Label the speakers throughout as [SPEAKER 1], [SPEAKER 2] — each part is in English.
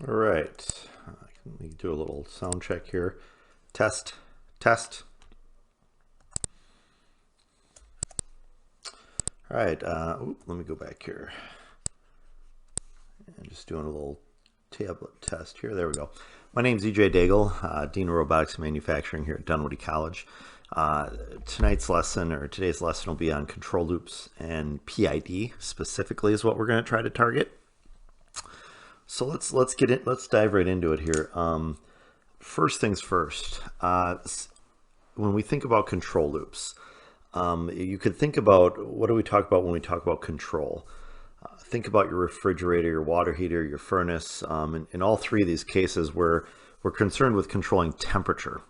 [SPEAKER 1] All right, let me do a little sound check here. Test, test. All right, let me go back here. And just doing a little tablet test here. There we go. My name is EJ Daigle, Dean of Robotics and Manufacturing here at Dunwoody College. Today's lesson will be on control loops and PID specifically is what we're going to try to target. So let's get it. Let's dive right into it here. First things first. When we think about control loops, you could think about, what do we talk about when we talk about control? Think about your refrigerator, your water heater, your furnace. In all three of these cases, we're concerned with controlling temperature.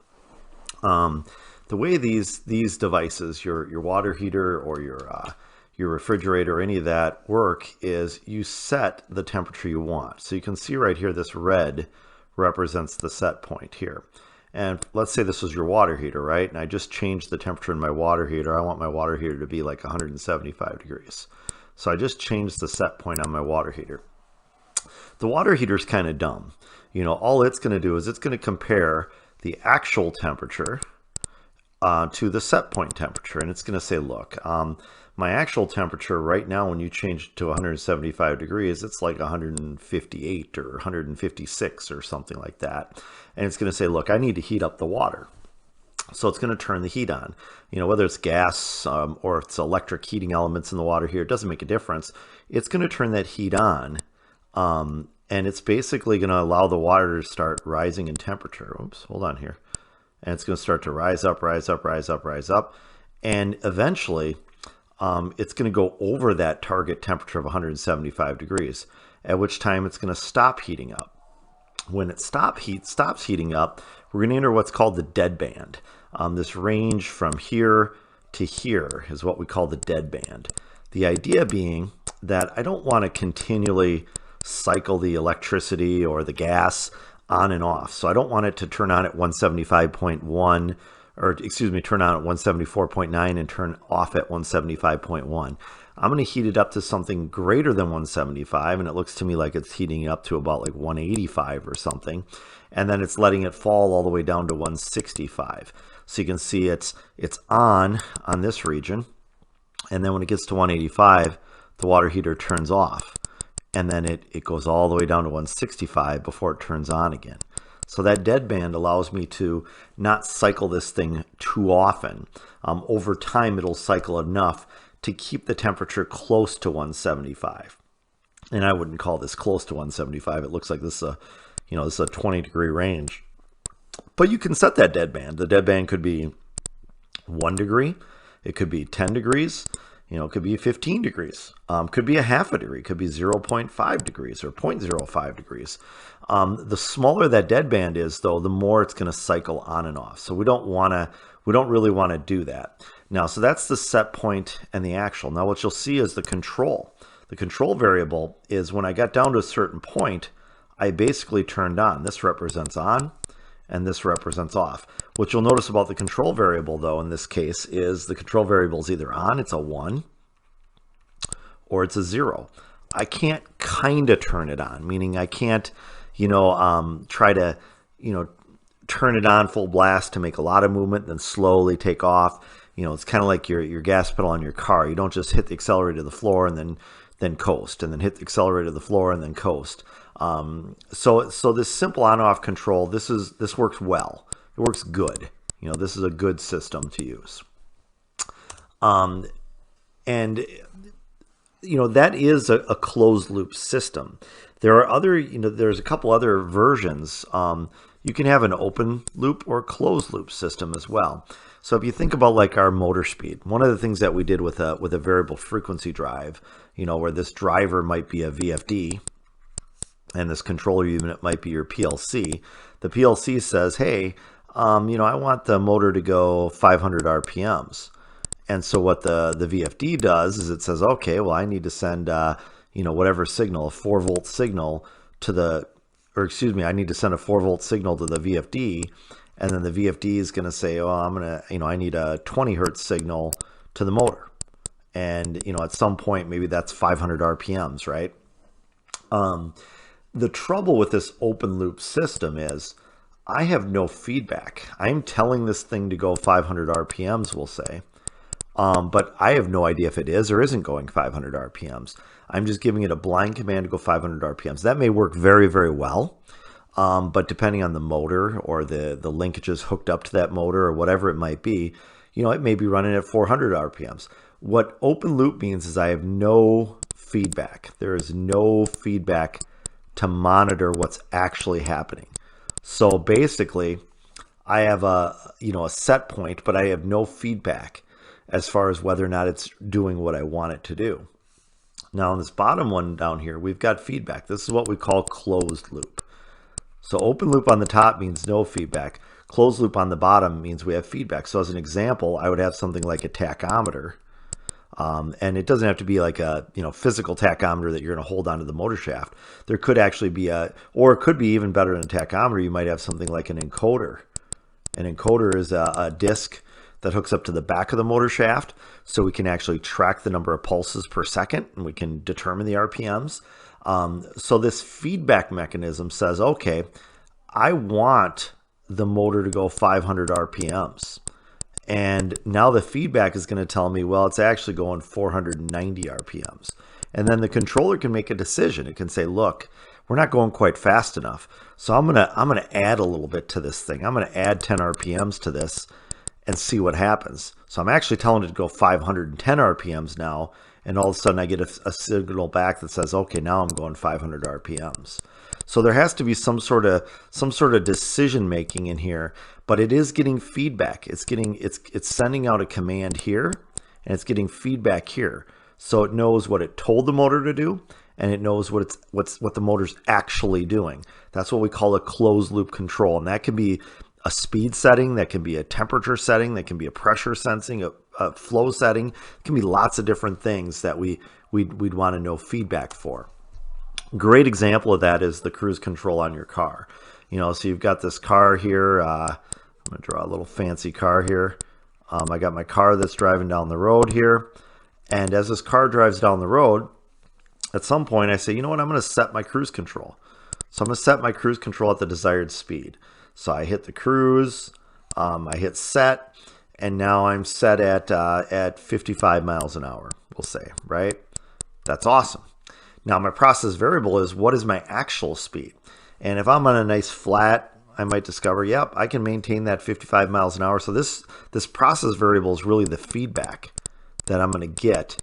[SPEAKER 1] The way these devices, your water heater or your refrigerator or any of that work is you set the temperature you want. So you can see right here, this red represents the set point here. And let's say this was your water heater, right? And I just changed the temperature in my water heater. I want my water heater to be like 175 degrees. So I just changed the set point on my water heater. The water heater is kind of dumb. You know, all it's going to do is it's going to compare the actual temperature to the set point temperature. And it's going to say, look, my actual temperature right now, when you change it to 175 degrees, it's like 158 or 156 or something like that. And it's going to say, look, I need to heat up the water. So it's going to turn the heat on. You know, whether it's gas or it's electric heating elements in the water here, it doesn't make a difference. It's going to turn that heat on. And it's basically going to allow the water to start rising in temperature. Oops, hold on here. And it's going to start to rise up, rise up, rise up, rise up. And eventually, it's going to go over that target temperature of 175 degrees, at which time it's going to stop heating up. When it stops heating up, we're going to enter what's called the dead band. This range from here to here is what we call the dead band. The idea being that I don't want to continually cycle the electricity or the gas on and off. So I don't want it to turn on at 175.1, or excuse me, turn on at 174.9 and turn off at 175.1. I'm going to heat it up to something greater than 175, and it looks to me like it's heating up to about like 185 or something, and then it's letting it fall all the way down to 165. So you can see it's on this region, and then when it gets to 185, the water heater turns off, and then it goes all the way down to 165 before it turns on again. So that dead band allows me to not cycle this thing too often. Over time, it'll cycle enough to keep the temperature close to 175. And I wouldn't call this close to 175. It looks like this is this is a 20-degree range. But you can set that dead band. The dead band could be 1 degree. It could be 10 degrees. You know, it could be 15 degrees. Could be a half a degree. Could be 0.5 degrees or 0.05 degrees. The smaller that dead band is, though, the more it's going to cycle on and off. So we don't really want to do that. Now, so that's the set point and the actual. Now, what you'll see is the control. The control variable is when I got down to a certain point, I basically turned on. This represents on, and this represents off. What you'll notice about the control variable, though, in this case, is the control variable is either on, it's a 1, or it's a 0. I can't kind of turn it on, meaning I can't, try to, turn it on full blast to make a lot of movement, then slowly take off. You know, it's kind of like your gas pedal on your car. You don't just hit the accelerator to the floor and then coast, and then hit the accelerator to the floor and then coast. So this simple on-off control, this works well. It works good. You know, this is a good system to use. And that is a closed loop system. There are other, there's a couple other versions. You can have an open loop or closed loop system as well. So if you think about like our motor speed, one of the things that we did with a variable frequency drive, where this driver might be a VFD and this controller unit might be your PLC. The PLC says, hey, I want the motor to go 500 RPMs. And so what the VFD does is it says, okay, well, I need to send, whatever signal, a 4-volt signal I need to send a 4-volt signal to the VFD. And then the VFD is going to say, oh, I need a 20 hertz signal to the motor. And, at some point, maybe that's 500 RPMs, right? The trouble with this open loop system is I have no feedback. I'm telling this thing to go 500 RPMs, we'll say, but I have no idea if it is or isn't going 500 RPMs. I'm just giving it a blind command to go 500 RPMs. That may work very, very well, but depending on the motor or the linkages hooked up to that motor or whatever it might be, it may be running at 400 RPMs. What open loop means is I have no feedback. There is no feedback to monitor what's actually happening. So basically, I have a set point, but I have no feedback as far as whether or not it's doing what I want it to do. Now, on this bottom one down here, we've got feedback. This is what we call closed loop. So open loop on the top means no feedback. Closed loop on the bottom means we have feedback. So as an example, I would have something like a tachometer. And it doesn't have to be like a physical tachometer that you're going to hold onto the motor shaft. There could actually be or it could be even better than a tachometer. You might have something like an encoder. An encoder is a disc that hooks up to the back of the motor shaft, so we can actually track the number of pulses per second, and we can determine the RPMs. So this feedback mechanism says, okay, I want the motor to go 500 RPMs. And now the feedback is going to tell me, well, it's actually going 490 RPMs. And then the controller can make a decision. It can say, look, we're not going quite fast enough. So I'm going to add a little bit to this thing. I'm going to add 10 RPMs to this and see what happens. So I'm actually telling it to go 510 RPMs now. And all of a sudden I get a signal back that says, okay, now I'm going 500 RPMs. So there has to be some sort of decision making in here, but it is getting feedback. It's sending out a command here, and it's getting feedback here. So it knows what it told the motor to do, and it knows what the motor's actually doing. That's what we call a closed loop control, and that can be a speed setting, that can be a temperature setting, that can be a pressure sensing, a flow setting. It can be lots of different things that we'd want to know feedback for. Great example of that is the cruise control on your car. So you've got this car here. I'm going to draw a little fancy car here. I got my car that's driving down the road here. And as this car drives down the road, at some point I say, you know what, I'm going to set my cruise control. So I'm going to set my cruise control at the desired speed. So I hit the cruise, I hit set, and now I'm set at 55 miles an hour, we'll say, right? That's awesome. Now my process variable is, what is my actual speed? And if I'm on a nice flat, I might discover, yep, I can maintain that 55 miles an hour. So this process variable is really the feedback that I'm going to get,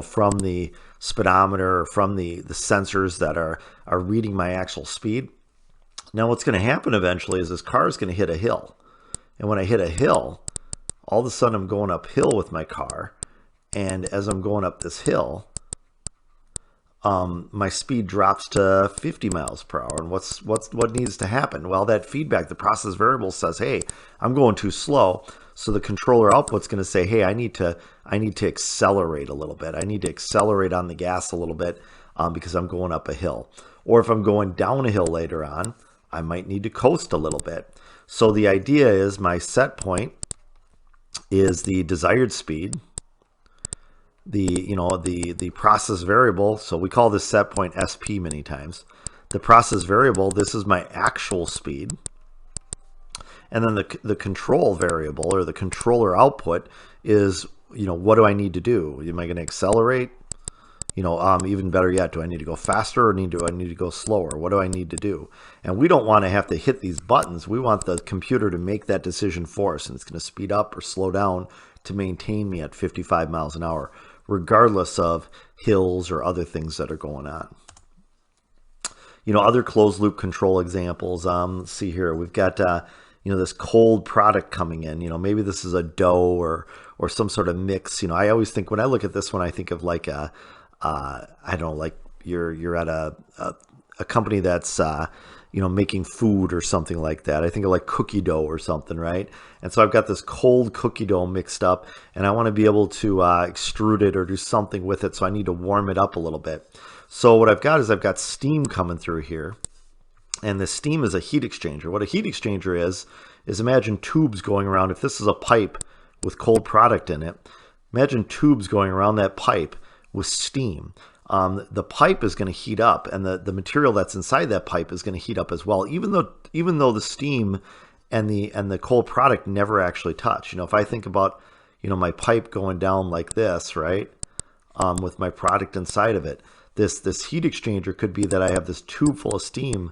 [SPEAKER 1] from the speedometer or from the sensors that are reading my actual speed. Now what's going to happen eventually is this car is going to hit a hill. And when I hit a hill, all of a sudden I'm going uphill with my car. And as I'm going up this hill, my speed drops to 50 miles per hour. And what needs to happen? Well, that feedback, the process variable says, hey, I'm going too slow. So the controller output's going to say, hey, I need to accelerate a little bit. I need to accelerate on the gas a little bit because I'm going up a hill. Or if I'm going down a hill later on, I might need to coast a little bit. So the idea is my set point is the desired speed. The process variable, so we call this set point SP many times. The process variable, this is my actual speed. And then the control variable or the controller output is, what do I need to do? Am I going to accelerate? Even better yet, do I need to go faster or do I need to go slower? What do I need to do? And we don't want to have to hit these buttons. We want the computer to make that decision for us, and it's going to speed up or slow down to maintain me at 55 miles an hour, regardless of hills or other things that are going on. Other closed loop control examples. Let's see here. We've got this cold product coming in. Maybe this is a dough or some sort of mix. I always think, when I look at this one, I think of like I don't know, like you're at a company that's making food or something like that. I think of like cookie dough or something, right? And so I've got this cold cookie dough mixed up, and I want to be able to extrude it or do something with it. So I need to warm it up a little bit. So what I've got is I've got steam coming through here, and the steam is a heat exchanger. What a heat exchanger is imagine tubes going around. If this is a pipe with cold product in it, imagine tubes going around that pipe with steam. the pipe is going to heat up, and the material that's inside that pipe is going to heat up as well, even though the steam and the cold product never actually touch. If I think about my pipe going down like this, right, with my product inside of it, this heat exchanger could be that I have this tube full of steam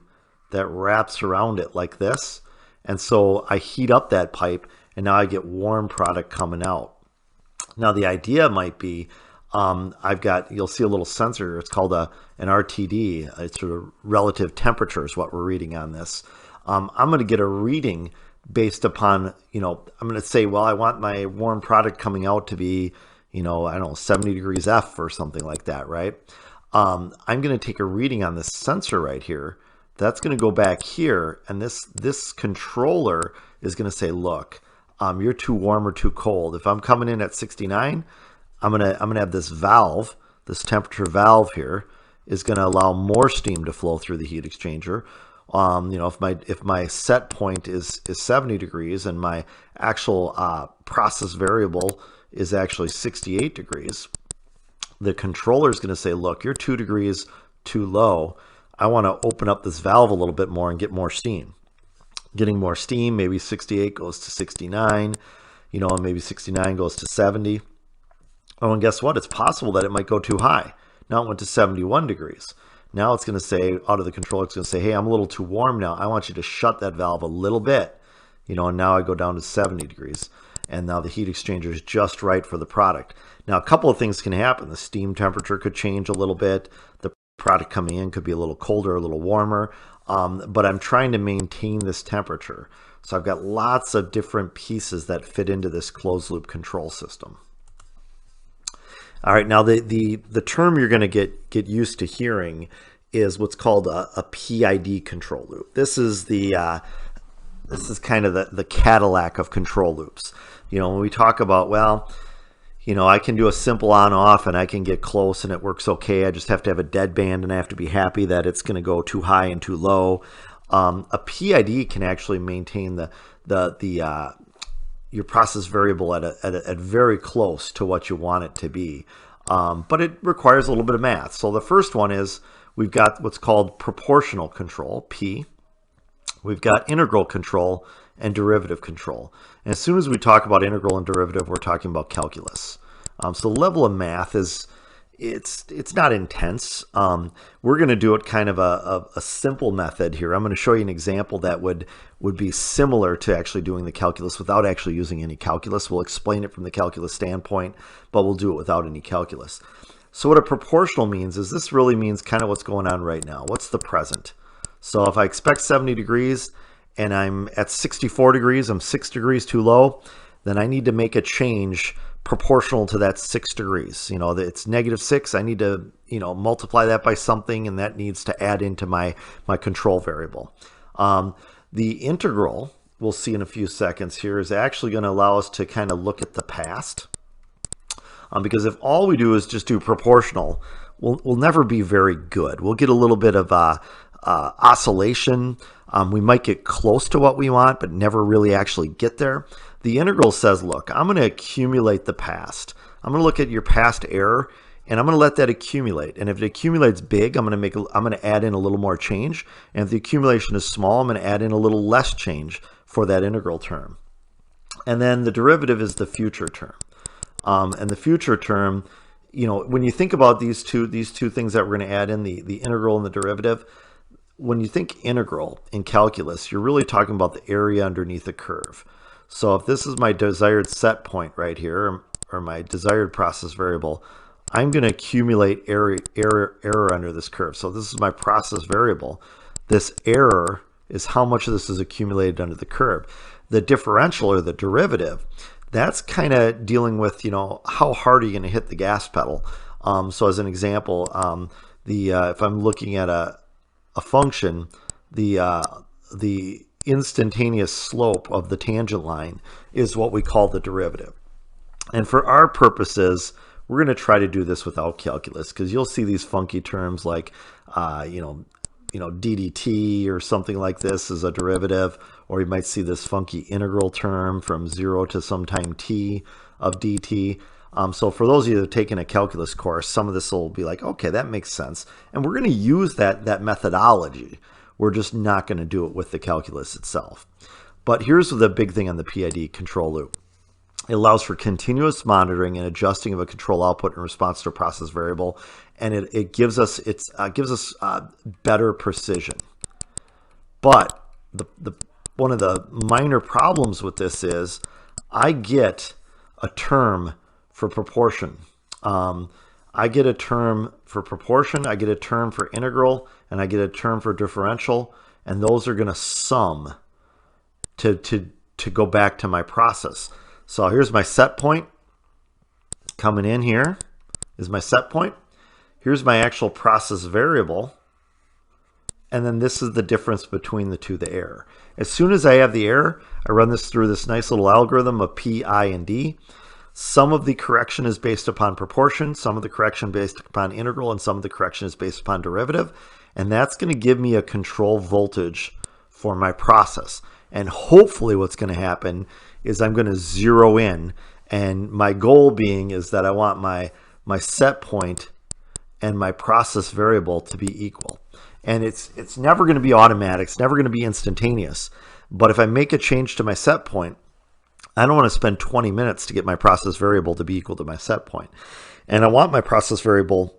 [SPEAKER 1] that wraps around it like this, and so I heat up that pipe, and now I get warm product coming out. Now the idea might be, you'll see a little sensor. It's called an RTD. It's sort of relative temperature is what we're reading on this. I'm going to get a reading based upon, I'm going to say, well, I want my warm product coming out to be, I don't know, 70 degrees F or something like that, right? I'm going to take a reading on this sensor right here. That's going to go back here, and this controller is going to say, look, you're too warm or too cold. If I'm coming in at 69, I'm gonna have this valve, this temperature valve here, is going to allow more steam to flow through the heat exchanger. If my set point is 70 degrees and my actual process variable is actually 68 degrees, the controller is going to say, look, you're 2 degrees too low. I want to open up this valve a little bit more and get more steam. Getting more steam, maybe 68 goes to 69, and maybe 69 goes to 70. Oh, and guess what? It's possible that it might go too high. Now it went to 71 degrees. Now it's going to say, out of the controller, it's going to say, hey, I'm a little too warm now. I want you to shut that valve a little bit. And now I go down to 70 degrees. And now the heat exchanger is just right for the product. Now, a couple of things can happen. The steam temperature could change a little bit. The product coming in could be a little colder, a little warmer. But I'm trying to maintain this temperature. So I've got lots of different pieces that fit into this closed loop control system. All right, now the term you're going to get used to hearing is what's called a PID control loop. This is kind of the Cadillac of control loops. When we talk about, well, I can do a simple on-off and I can get close and it works okay. I just have to have a deadband and I have to be happy that it's going to go too high and too low. A PID can actually maintain your process variable at very close to what you want it to be. But it requires a little bit of math. So the first one is we've got what's called proportional control, P. We've got integral control and derivative control. And as soon as we talk about integral and derivative, we're talking about calculus. So the level of math is, it's not intense. We're going to do it kind of a simple method here. I'm going to show you an example that would be similar to actually doing the calculus without actually using any calculus. We'll explain it from the calculus standpoint, but we'll do it without any calculus. So what a proportional means is this really means kind of what's going on right now. What's the present? So if I expect 70 degrees and I'm at 64 degrees, I'm 6 degrees too low, then I need to make a change proportional to that 6 degrees. It's -6. I need to, multiply that by something, and that needs to add into my control variable. The integral, we'll see in a few seconds here, is actually going to allow us to kind of look at the past. Because if all we do is just do proportional, we'll never be very good. We'll get a little bit of oscillation. We might get close to what we want, but never really actually get there. The integral says, look, I'm going to accumulate the past. I'm going to look at your past error, and I'm going to let that accumulate. And if it accumulates big, I'm going to add in a little more change. And if the accumulation is small, I'm going to add in a little less change for that integral term. And then the derivative is the future term. And the future term, when you think about these two things that we're going to add in, the integral and the derivative, when you think integral in calculus, you're really talking about the area underneath the curve. So if this is my desired set point right here, or my desired process variable, I'm going to accumulate error under this curve. So this is my process variable. This error is how much of this is accumulated under the curve. The differential, or the derivative, that's kind of dealing with, how hard are you going to hit the gas pedal? So as an example, if I'm looking at a function, the instantaneous slope of the tangent line is what we call the derivative. And for our purposes, we're going to try to do this without calculus, because you'll see these funky terms like, DDT or something like this as a derivative, or you might see this funky integral term from 0 to some time t of dt. So for those of you that have taken a calculus course, some of this will be like, okay, that makes sense. And we're going to use that methodology. We're just not going to do it with the calculus itself. But here's the big thing on the PID control loop. It allows for continuous monitoring and adjusting of a control output in response to a process variable, and it gives us better precision. But one of the minor problems with this is I get a term for proportion. I get a term for proportion, I get a term for integral, and I get a term for differential, and those are going to sum to go back to my process. So here's my set point. Coming in here is my set point. Here's my actual process variable. And then this is the difference between the two, the error. As soon as I have the error, I run this through this nice little algorithm of P, I, and D. Some of the correction is based upon proportion, some of the correction based upon integral, and some of the correction is based upon derivative. And that's going to give me a control voltage for my process. And hopefully what's going to happen is I'm going to zero in, and my goal being is that I want my set point and my process variable to be equal. And it's never going to be automatic, it's never going to be instantaneous. But if I make a change to my set point, I don't want to spend 20 minutes to get my process variable to be equal to my set point. And I want my process variable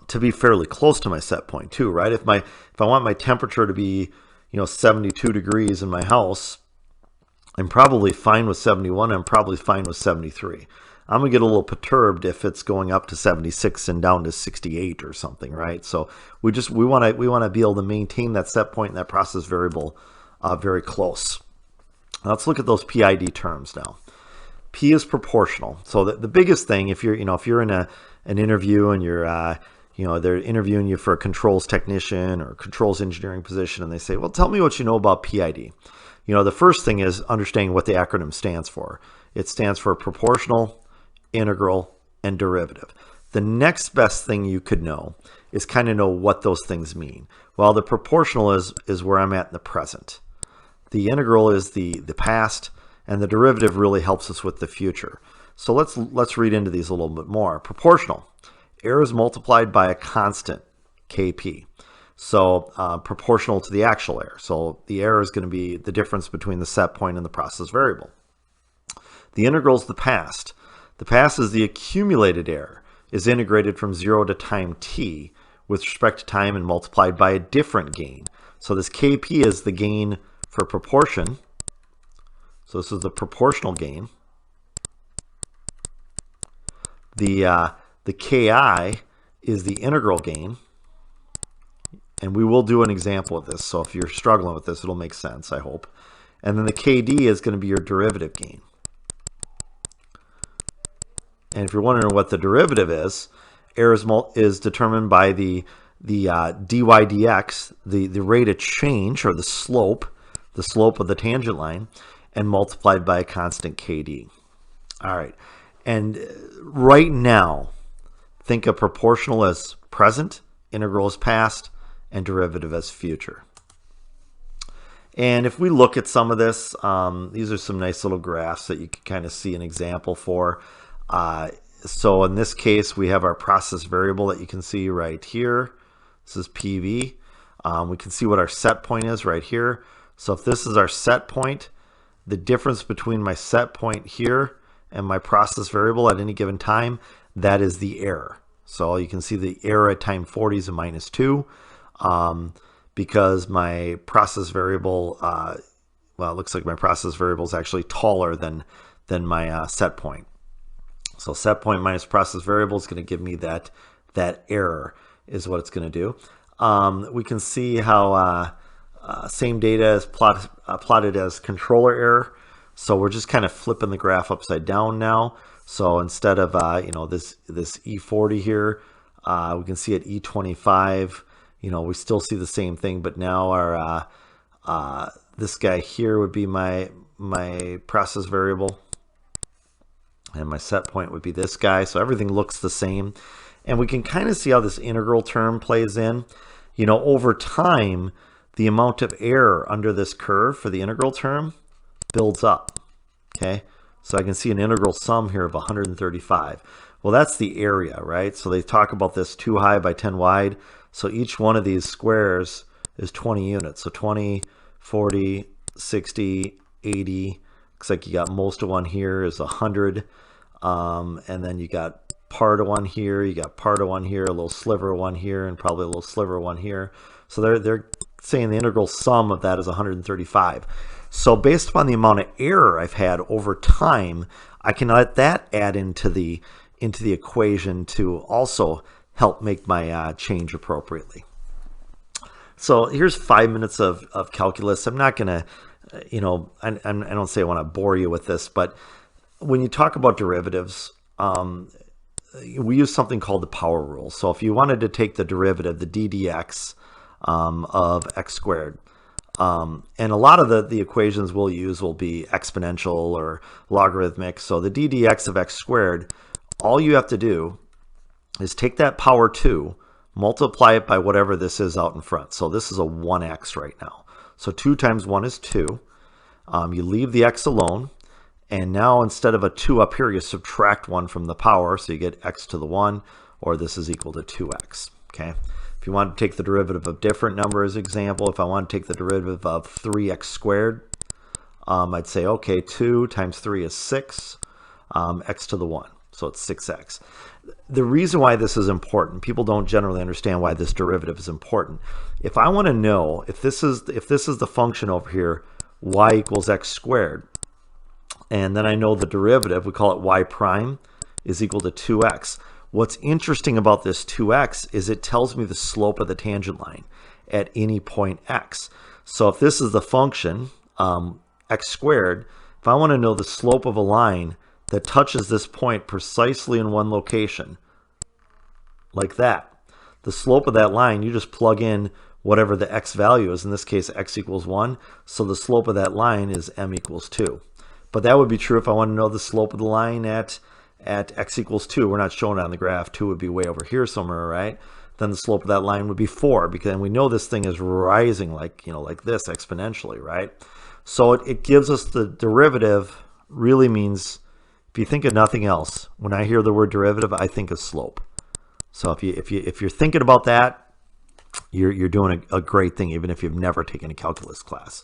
[SPEAKER 1] to be fairly close to my set point too, right? If I want my temperature to be 72 degrees in my house, I'm probably fine with 71. I'm probably fine with 73. I'm gonna get a little perturbed if it's going up to 76 and down to 68 or something, right? So we want to be able to maintain that set point and that process variable very close. Let's look at those PID terms now. P is proportional. So the biggest thing, if you're in an interview and you're they're interviewing you for a controls technician or controls engineering position, and they say, well, tell me what you know about PID. The first thing is understanding what the acronym stands for. It stands for proportional, integral, and derivative. The next best thing you could know is kind of know what those things mean. Well, the proportional is where I'm at in the present. The integral is the past, and the derivative really helps us with the future. So let's read into these a little bit more. Proportional. Error is multiplied by a constant, Kp. So proportional to the actual error. So the error is going to be the difference between the set point and the process variable. The integral is the past. The past is the accumulated error, is integrated from 0 to time t with respect to time and multiplied by a different gain. So this Kp is the gain for proportion. So this is the proportional gain. The Ki is the integral gain. And we will do an example of this. So if you're struggling with this, it'll make sense, I hope. And then the Kd is going to be your derivative gain. And if you're wondering what the derivative is, error is determined by the dy dx, the rate of change, or the slope of the tangent line, and multiplied by a constant Kd. All right. And right now, think of proportional as present, integral as past, and derivative as future. And if we look at some of this, these are some nice little graphs that you can kind of see an example for. So in this case, we have our process variable that you can see right here. This is PV. We can see what our set point is right here. So if this is our set point, the difference between my set point here and my process variable at any given time, that is the error. So you can see the error at time 40 is a -2. Because my process variable, well, it looks like my process variable is actually taller than my set point. So set point minus process variable is going to give me that error is what it's going to do. We can see how same data is plotted as controller error. So we're just kind of flipping the graph upside down now. So instead of this E40 here, we can see at E25. We still see the same thing, but now our this guy here would be my process variable, and my set point would be this guy. So everything looks the same, and we can kind of see how this integral term plays in. Over time, the amount of error under this curve for the integral term builds up. Okay, So I can see an integral sum here of 135. Well, that's the area, right? So they talk about this 2 high by 10 wide. So each one of these squares is 20 units. So 20, 40, 60, 80. Looks like you got most of one here is 100. And then you got part of one here, you got part of one here, a little sliver of one here, and probably a little sliver of one here. So they're saying the integral sum of that is 135. So based upon the amount of error I've had over time, I can let that add into the equation to also help make my change appropriately. So here's 5 minutes of calculus. I'm not going to, I don't say I want to bore you with this, but when you talk about derivatives, we use something called the power rule. So if you wanted to take the derivative, the d dx of x squared, and a lot of the equations we'll use will be exponential or logarithmic. So the d dx of x squared, all you have to do is take that power 2, multiply it by whatever this is out in front. So this is a 1x right now. So 2 times 1 is 2. You leave the x alone. And now instead of a 2 up here, you subtract 1 from the power. So you get x to the 1, or this is equal to 2x. Okay. If you want to take the derivative of different numbers, example, if I want to take the derivative of 3x squared, I'd say, okay, 2 times 3 is 6, x to the 1. So it's 6x. The reason why this is important, people don't generally understand why this derivative is important. If I want to know if this is the function over here, y equals x squared, and then I know the derivative, we call it y prime, is equal to 2x. What's interesting about this 2x is it tells me the slope of the tangent line at any point x. So if this is the function, x squared, if I want to know the slope of a line that touches this point precisely in one location, like that, the slope of that line, you just plug in whatever the x value is. In this case, x equals 1. So the slope of that line is m equals 2. But that would be true if I want to know the slope of the line at x equals 2. We're not showing it on the graph. 2 would be way over here somewhere, right? Then the slope of that line would be 4, because we know this thing is rising like this exponentially, right? So it gives us the derivative really means, if you think of nothing else, when I hear the word derivative, I think of slope. So if you're thinking about that, you're doing a great thing, even if you've never taken a calculus class.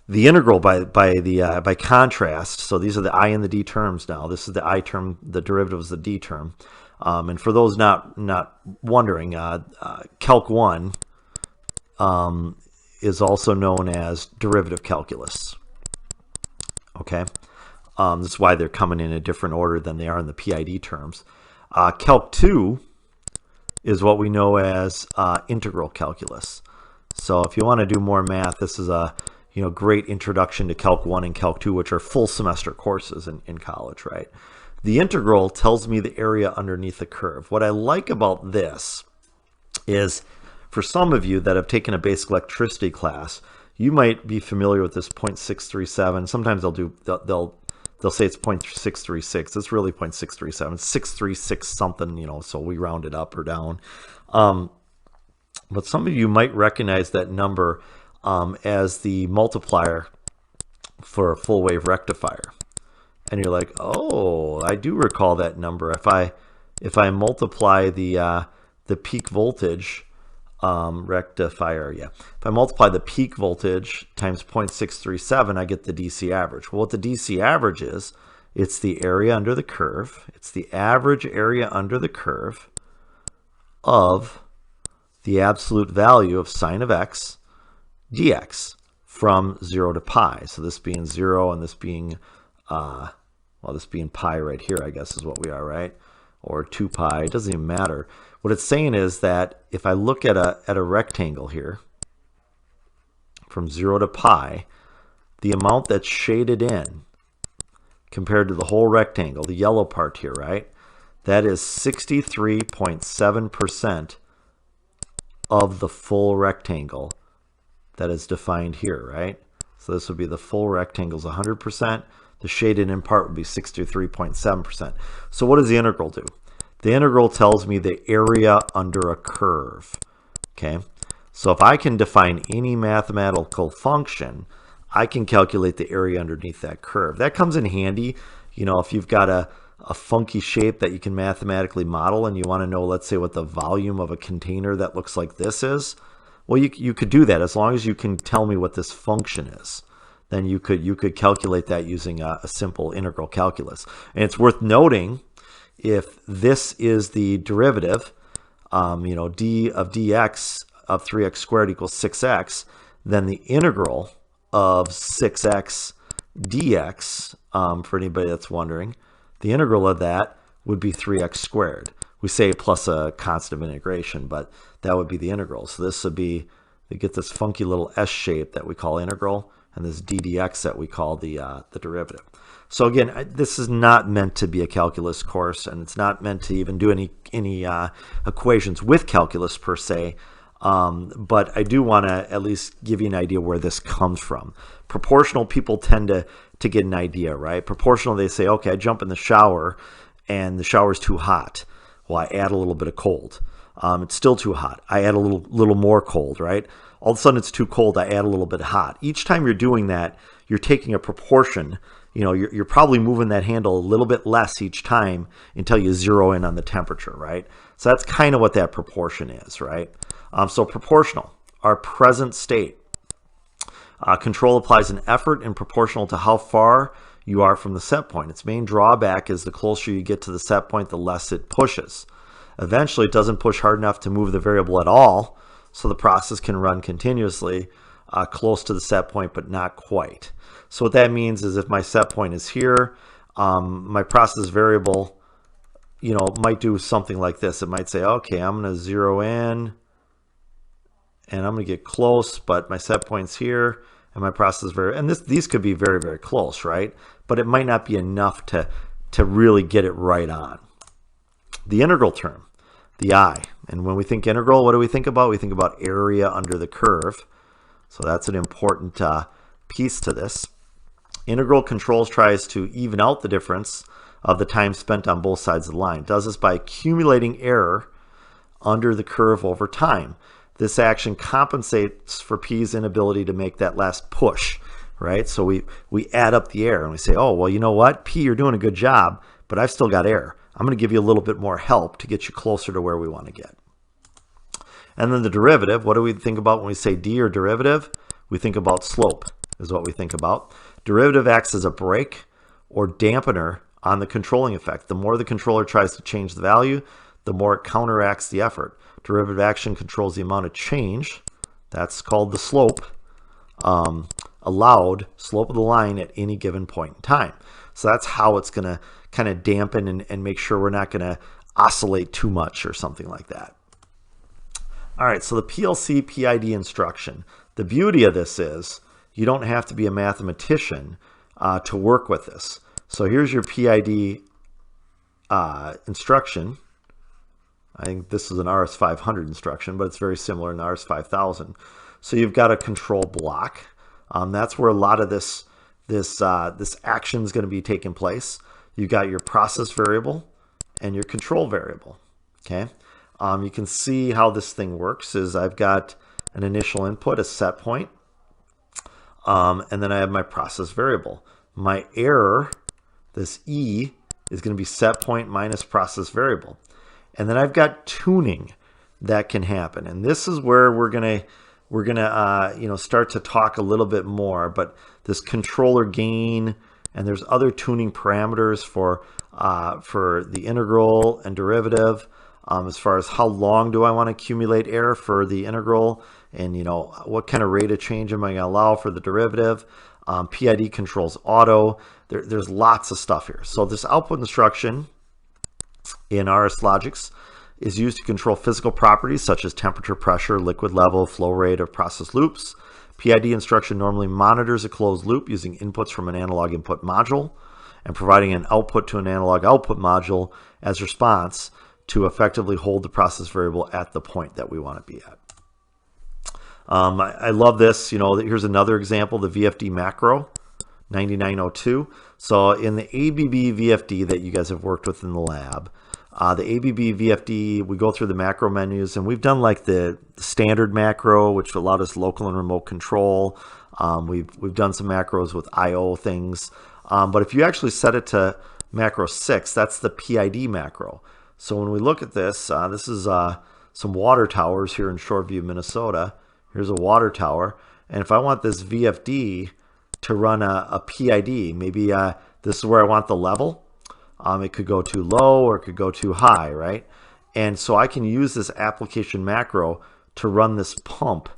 [SPEAKER 1] The integral, by contrast, so these are the I and the D terms now. This is the I term, the derivative is the D term. And for those not wondering, Calc 1 is also known as derivative calculus. Okay, this is why they're coming in a different order than they are in the PID terms. Calc 2 is what we know as integral calculus. So if you want to do more math, this is a great introduction to Calc 1 and Calc 2, which are full semester courses in college, right? The integral tells me the area underneath the curve. What I like about this is, for some of you that have taken a basic electricity class, you might be familiar with this 0.637. Sometimes they'll say it's 0.636. It's really 0.637. It's 636 something, so we round it up or down. But some of you might recognize that number as the multiplier for a full wave rectifier. And you're like, oh, I do recall that number. If I multiply the peak voltage rectifier, if I multiply the peak voltage times 0.637, I get the DC average. Well, what the DC average is, it's the area under the curve. It's the average area under the curve of the absolute value of sine of x dx from 0 to pi. So this being 0 and this being this being pi right here, I guess is what we are, right? Or 2 pi, it doesn't even matter. What it's saying is that if I look at a rectangle here from 0 to pi, the amount that's shaded in compared to the whole rectangle, the yellow part here, right? That is 63.7% of the full rectangle that is defined here, right? So this would be the full rectangle's 100%. The shaded in part would be 63.7%. So what does the integral do? The integral tells me the area under a curve. Okay, so if I can define any mathematical function, I can calculate the area underneath that curve. That comes in handy, you know, if you've got a funky shape that you can mathematically model and you want to know, let's say, what the volume of a container that looks like this is. Well, you could do that as long as you can tell me what this function is. Then you could calculate that using a simple integral calculus. And it's worth noting, if this is the derivative, you know, d of dx of 3x squared equals 6x, then the integral of 6x dx, for anybody that's wondering, the integral of that would be 3x squared. We say plus a constant of integration, but that would be the integral. So this would be, we get this funky little S shape that we call integral, and this ddx that we call the derivative. So again, this is not meant to be a calculus course, and it's not meant to even do any equations with calculus per se. But I do want to at least give you an idea where this comes from. Proportional people tend to get an idea, right? Proportional, they say, okay, I jump in the shower and the shower's too hot. Well, I add a little bit of cold. It's still too hot. I add a little more cold, right? All of a sudden it's too cold. I add a little bit hot. Each time you're doing that, you're taking a proportion. You know, you're probably moving that handle a little bit less each time until you zero in on the temperature, right? So that's kind of what that proportion is, right? So proportional, our present state. Control applies an effort in proportional to how far you are from the set point. Its main drawback is the closer you get to the set point, the less it pushes. Eventually, it doesn't push hard enough to move the variable at all, so the process can run continuously close to the set point, but not quite. So what that means is if my set point is here, my process variable, you know, might do something like this. It might say, okay, I'm going to zero in, and I'm going to get close, but my set point's here, and my process variable, and these could be very, very close, right? But it might not be enough to really get it right on. The integral term, the I. And when we think integral, what do we think about? We think about area under the curve. So that's an important piece to this. Integral controls tries to even out the difference of the time spent on both sides of the line. It does this by accumulating error under the curve over time. This action compensates for P's inability to make that last push, right? So we add up the error and we say, oh, well, you know what? P, you're doing a good job, but I've still got error. I'm going to give you a little bit more help to get you closer to where we want to get. And then the derivative, what do we think about when we say D or derivative? We think about slope is what we think about. Derivative acts as a brake or dampener on the controlling effect. The more the controller tries to change the value, the more it counteracts the effort. Derivative action controls the amount of change, that's called the slope, allowed slope of the line at any given point in time. So that's how it's going to kind of dampen and make sure we're not going to oscillate too much or something like that. All right, so the PLC PID instruction. The beauty of this is you don't have to be a mathematician to work with this. So here's your PID instruction. I think this is an RS500 instruction, but it's very similar in the RS5000. So you've got a control block. That's where a lot of this action is going to be taking place. You've got your process variable and your control variable. Okay. You can see how this thing works is I've got an initial input, a set point, and then I have my process variable. My error, this E, is going to be set point minus process variable. And then I've got tuning that can happen. And this is where we're gonna start to talk a little bit more. But this controller gain, and there's other tuning parameters for the integral and derivative. As far as how long do I want to accumulate error for the integral, and what kind of rate of change am I going to allow for the derivative. PID controls auto. There's lots of stuff here. So this output instruction in RS Logics is used to control physical properties such as temperature, pressure, liquid level, flow rate of process loops. PID instruction normally monitors a closed loop using inputs from an analog input module and providing an output to an analog output module as response to effectively hold the process variable at the point that we want to be at. I love this. Here's another example, the VED Macro 9902. So in the ABB VFD that you guys have worked with in the lab, the ABB VFD, we go through the macro menus, and we've done like the standard macro, which allowed us local and remote control. We've done some macros with I/O things, but if you actually set it to macro 6, that's the PID macro. So when we look at this, this is some water towers here in Shoreview, Minnesota. Here's a water tower, and if I want this VFD to run a PID, maybe this is where I want the level. It could go too low or it could go too high, right? And so I can use this application macro to run this pump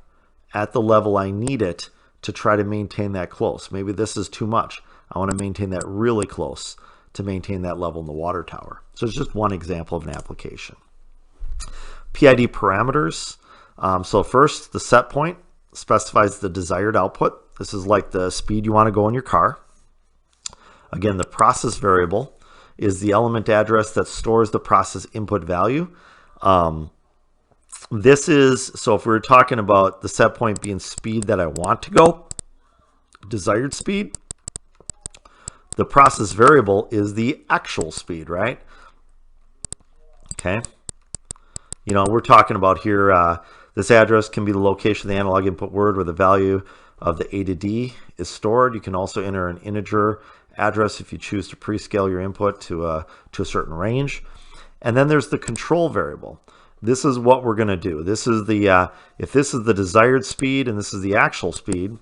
[SPEAKER 1] at the level I need it to try to maintain that close. Maybe this is too much. I want to maintain that really close to maintain that level in the water tower. So it's just one example of an application. PID parameters. So first, the set point specifies the desired output. This is like the speed you want to go in your car. Again, the process variable is the element address that stores the process input value. This is, so if we were talking about the set point being speed that I want to go, desired speed, the process variable is the actual speed, right? Okay. You know, we're talking about here, this address can be the location of the analog input word where the value of the A to D is stored. You can also enter an integer address if you choose to prescale your input to a certain range. And then there's the control variable. This is what we're going to do. This is the if this is the desired speed and this is the actual speed,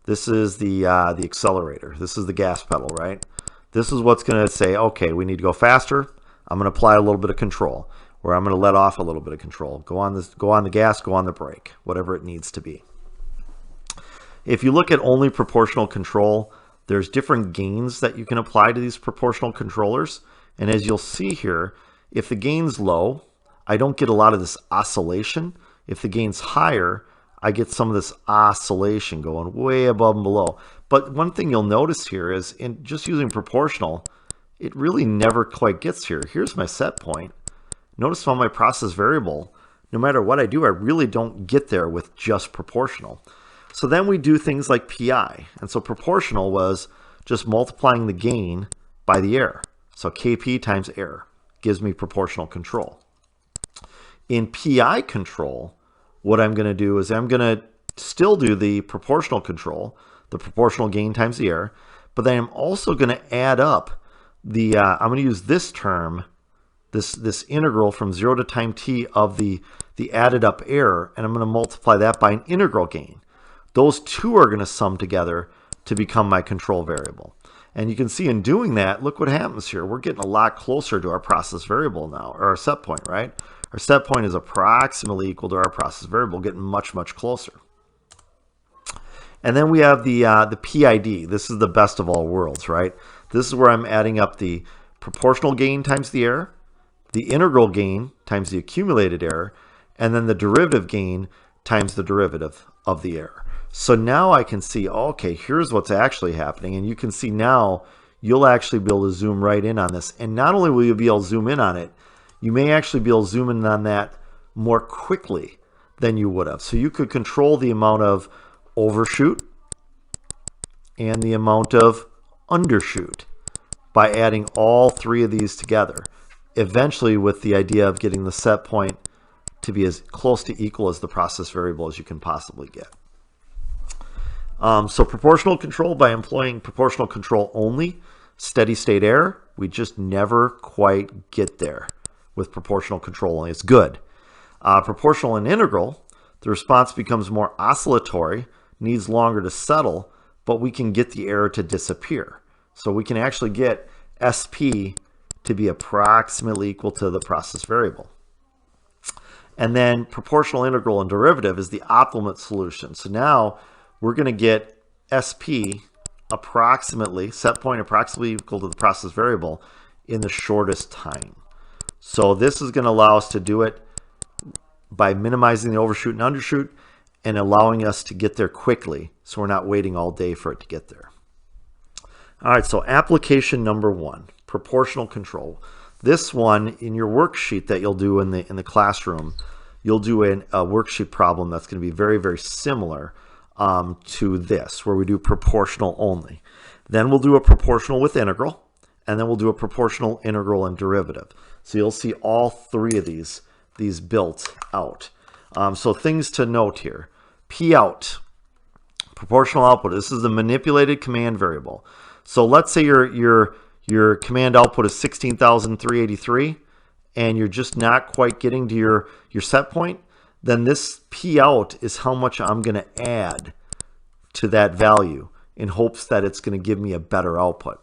[SPEAKER 1] this is the accelerator. This is the gas pedal, right? This is what's going to say, okay, we need to go faster. I'm going to apply a little bit of control, or I'm going to let off a little bit of control. Go on the gas, go on the brake, whatever it needs to be. If you look at only proportional control, there's different gains that you can apply to these proportional controllers. And as you'll see here, if the gain's low, I don't get a lot of this oscillation. If the gain's higher, I get some of this oscillation going way above and below. But one thing you'll notice here is in just using proportional, it really never quite gets here. Here's my set point. Notice on my process variable, no matter what I do, I really don't get there with just proportional. So then we do things like PI. And so proportional was just multiplying the gain by the error. So KP times error gives me proportional control. In PI control, what I'm going to do is I'm going to still do the proportional control, the proportional gain times the error, but then I'm also going to add up the, I'm going to use this term, this integral from 0 to time t of the added up error, and I'm going to multiply that by an integral gain. Those two are going to sum together to become my control variable. And you can see in doing that, look what happens here. We're getting a lot closer to our process variable now, or our set point, right? Our set point is approximately equal to our process variable, getting much, much closer. And then we have the PID. This is the best of all worlds, right? This is where I'm adding up the proportional gain times the error, the integral gain times the accumulated error, and then the derivative gain times the derivative of the error. So now I can see, okay, here's what's actually happening. And you can see now you'll actually be able to zoom right in on this. And not only will you be able to zoom in on it, you may actually be able to zoom in on that more quickly than you would have. So you could control the amount of overshoot and the amount of undershoot by adding all three of these together, eventually with the idea of getting the set point to be as close to equal as the process variable as you can possibly get. So proportional control, by employing proportional control only, steady state error, we just never quite get there with proportional control only. It's good. Proportional and integral, the response becomes more oscillatory, needs longer to settle, but we can get the error to disappear. So we can actually get SP to be approximately equal to the process variable. And then proportional, integral, and derivative is the optimal solution. So now we're going to get SP approximately, set point approximately equal to the process variable in the shortest time. So this is going to allow us to do it by minimizing the overshoot and undershoot and allowing us to get there quickly, so we're not waiting all day for it to get there. All right, so application number 1, proportional control. This one, in your worksheet that you'll do in the classroom, you'll do a worksheet problem that's going to be very, very similar to this, where we do proportional only. Then we'll do a proportional with integral, and then we'll do a proportional, integral, and derivative. So you'll see all three of these built out. So things to note here. P out, Proportional output. This is the manipulated command variable. So let's say your command output is 16,383 and you're just not quite getting to your set point, then this P out is how much I'm going to add to that value in hopes that it's going to give me a better output.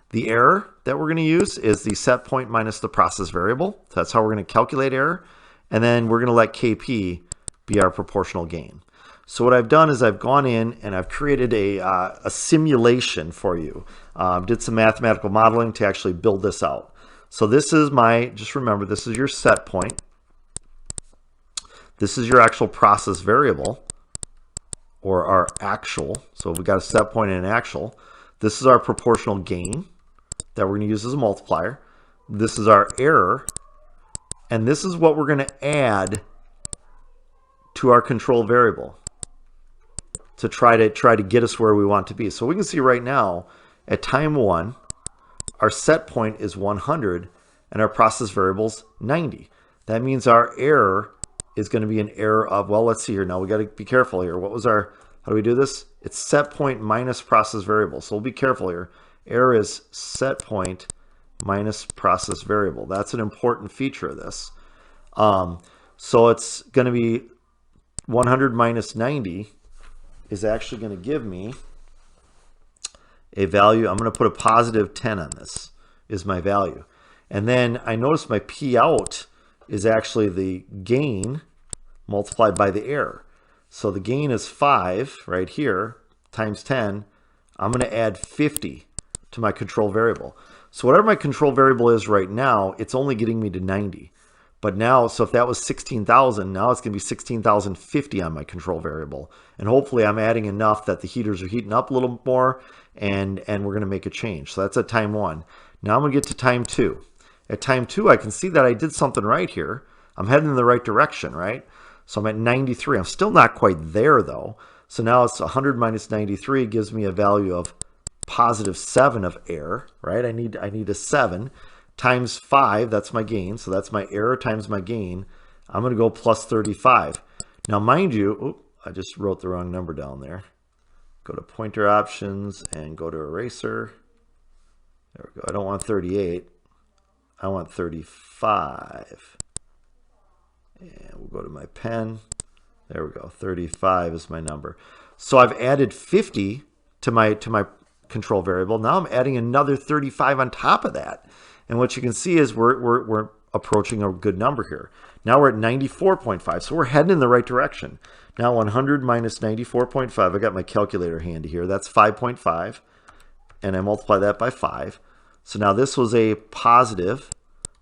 [SPEAKER 1] The error that we're going to use is the set point minus the process variable. So that's how we're going to calculate error. And then we're going to let KP be our proportional gain. So what I've done is I've gone in and I've created a simulation for you. Did some mathematical modeling to actually build this out. So this is just remember, this is your set point. This is your actual process variable, or our actual. So we got a set point and an actual. This is our proportional gain that we're going to use as a multiplier. This is our error. And this is what we're going to add to our control variable to try to get us where we want to be. So we can see right now at time 1, our set point is 100 and our process variable's 90. That means our error is going to be an error of, well, let's see here. Now we got to be careful here. How do we do this? It's set point minus process variable. So we'll be careful here. Error is set point minus process variable. That's an important feature of this. So it's going to be 100 minus 90 is actually going to give me a value. I'm going to put a positive 10 on this is my value. And then I notice my P out is actually the gain multiplied by the error. So the gain is 5 right here times 10. I'm going to add 50 to my control variable. So whatever my control variable is right now, it's only getting me to 90. But now, so if that was 16,000, now it's going to be 16,050 on my control variable. And hopefully I'm adding enough that the heaters are heating up a little more and we're going to make a change. So that's at time 1. Now I'm going to get to time 2. At time 2, I can see that I did something right here. I'm heading in the right direction, right? So I'm at 93. I'm still not quite there though. So now it's 100 minus 93 gives me a value of positive 7 of error, right? I need a 7 times 5. That's my gain. So that's my error times my gain. I'm going to go plus 35. Now, mind you, I just wrote the wrong number down there. Go to pointer options and go to eraser. There we go. I don't want 38. I want 35. And we'll go to my pen. There we go. 35 is my number. So I've added 50 to my control variable. Now I'm adding another 35 on top of that. And what you can see is we're approaching a good number here. Now we're at 94.5. So we're heading in the right direction. Now 100 minus 94.5. I got my calculator handy here. That's 5.5. And I multiply that by 5. So now this was a positive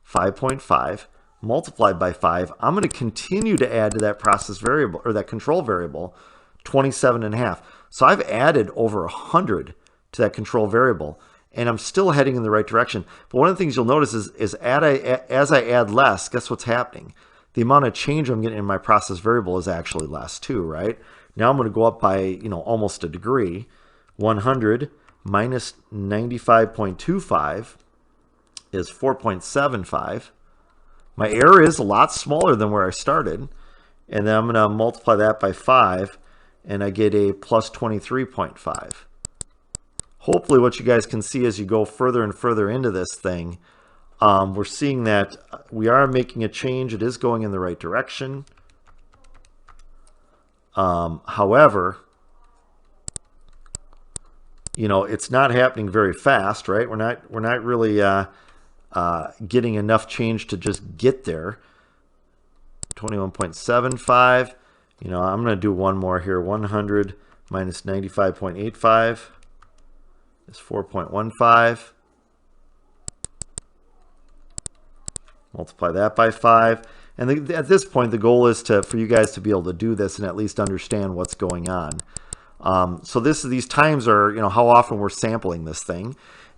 [SPEAKER 1] 5.5 multiplied by 5. I'm going to continue to add to that process variable or that control variable 27.5. So I've added over 100 to that control variable and I'm still heading in the right direction. But one of the things you'll notice is as I add less, guess what's happening? The amount of change I'm getting in my process variable is actually less too, right? Now I'm going to go up by, almost a degree. 100 minus 95.25 is 4.75. My error is a lot smaller than where I started. And then I'm going to multiply that by 5 and I get a plus 23.5. Hopefully what you guys can see as you go further and further into this thing, we're seeing that we are making a change. It is going in the right direction. However, it's not happening very fast, right? We're not really getting enough change to just get there. 21.75. I'm going to do one more here. 100 minus 95.85 is 4.15. Multiply that by 5. And at this point, the goal is for you guys to be able to do this and at least understand what's going on. So these times are, how often we're sampling this thing.